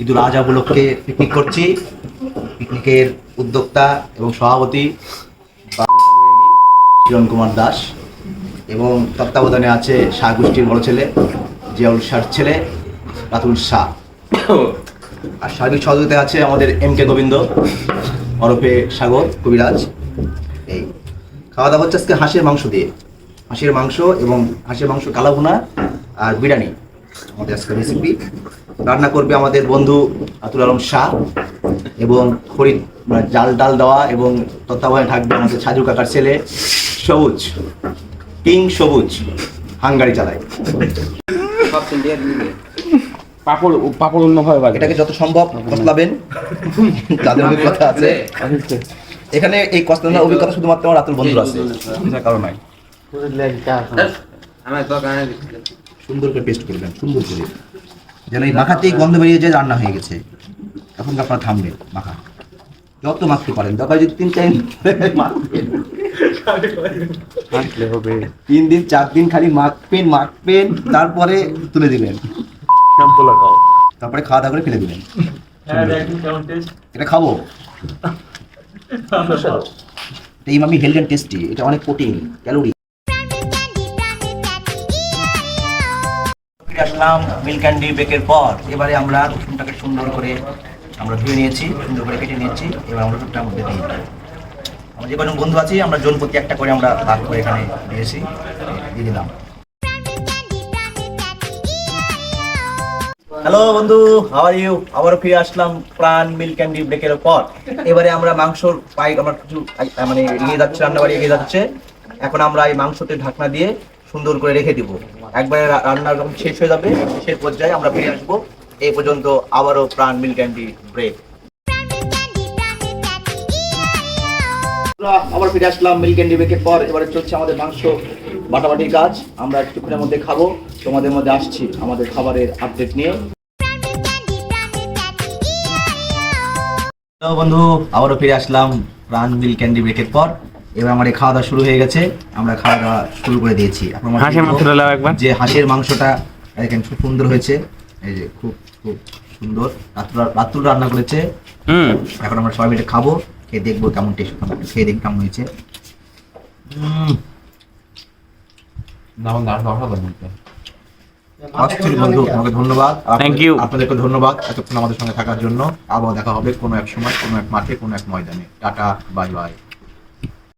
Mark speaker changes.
Speaker 1: ঈদুল আজহা উপলক্ষে পিকনিক করছি। পিকনিকের উদ্যোক্তা এবং সভাপতি কিরণ কুমার দাস এবং তত্ত্বাবধানে আছে শাহ গোষ্ঠীর বড় ছেলে জিয়াউল শাহর ছেলে রাতুল শাহ। আর সার্বিক সহযোগিতায় আছে আমাদের MK গোবিন্দ ওরফে সাগর কবিরাজ। এই খাওয়া দাওয়া হচ্ছে আজকে হাঁসের মাংস দিয়ে, হাঁসের মাংস এবং হাঁসের মাংস কালাভুনা আর বিরিয়ানি আমাদের আজকে রেসিপি। রান্না করবে আমাদের বন্ধু আতুল আলম শাহ এবং খরিদ জাল ডাল দেওয়া এবং তত্ত্বাবধানে থাকবে আমাদের সাজু কাকার ছেলে সবুজ, কিং সবুজ, হাঙ্গারি চালায়।
Speaker 2: পাপড় অন্যভাবে বাজে।
Speaker 1: এটাকে যত সম্ভব কসলাবেন, যাদের অভিজ্ঞতা আছে। এখানে এই কসলানোর অভিজ্ঞতা শুধুমাত্র আমার রাতুল বন্ধুর আছে, এটার কারণ নাই। সুন্দর করে পেস্ট করবেন, সুন্দর করে, যেন এই মাখাতেই গন্ধ বেরিয়ে যায় রান্না হয়ে গেছে। এখন আপনারা থামবেন মাখা, যত মাখতে পারেন, দরকার যদি 3-4
Speaker 2: হবে
Speaker 1: 3 দিন 4 দিন খালি মাখবেন, তারপরে তুলে দিবেন,
Speaker 2: শ্যাম্পু লাগাও,
Speaker 1: তারপরে খাওয়া দাওয়া করে ফেলে দিবেন। এটা খাবো, এই মামি হেলদি এন্ড টেস্টি, এটা অনেক প্রোটিন ক্যালোরি। আসলাম মিল্ক ক্যান্ডি বেকের পর এবারে আমরা রসুনটাকে সুন্দর করে আমরা ধুয়ে নিয়েছি, সুন্দর করে কেটে নিয়েছি। এবার আমরা রসুনটার মধ্যে দিয়ে দিই। আমরা যে কজন বন্ধু আছি আমরা জন প্রতি একটা করে আমরা ভাগ করে এখানে দিয়েছি, দিয়ে দিলাম। হ্যালো বন্ধু, হাউ আর ইউ? আবারও ফিরে আসলাম প্রাণ মিল্ক ক্যান্ডি ব্রেকের পর। এবারে আমরা মাংসর পাইপ আমরা কিছু মানে নিয়ে যাচ্ছে, রান্নাবাড়ি এগিয়ে যাচ্ছে। এখন আমরা এই মাংসতে ঢাকনা দিয়ে সুন্দর করে রেখে দিব। একবারে রান্না যখন শেষ হয়ে যাবে সেই পর্যায়ে আমরা ফিরে আসবো। এই পর্যন্ত আবারও প্রাণ মিল্ক ক্যান্ডি ব্রেক। আবার ফিরে আসলাম মিল্ক ক্যান্ডি ব্রেকের পর। এবারে চলছে আমাদের মাংস বাটাবাটির কাজ। আমরা একটুখানের মধ্যে খাবো, তোমাদের মধ্যে আসছি আমাদের খাবারের আপডেট নিয়ে। তো বন্ধু, আবারও ফিরে আসলাম প্রাণ মিল্ক ক্যান্ডি ব্রেকের পর। এবার আমাদের খাওয়া দাওয়া শুরু হয়ে গেছে, আমরা খাওয়া দাওয়া শুরু করে দিয়েছি। যে হাঁসের মাংসটা দেখেন খুব সুন্দর হয়েছে, এই যে খুব খুব সুন্দর। রাতুল রান্না করেছে। এখন আমরা সবাই মিলে খাবো, খেয়ে দেখবো কেমন টেস্ট, খেয়ে দেখবো কেমন হয়েছে। বন্ধু তোমাকে ধন্যবাদ, আপনাদেরকে ধন্যবাদ এতক্ষণ আমাদের সঙ্গে থাকার জন্য। আবার দেখা হবে কোনো এক সময়, কোনো এক মাঠে, কোনো এক ময়দানে। Tata, bye bye.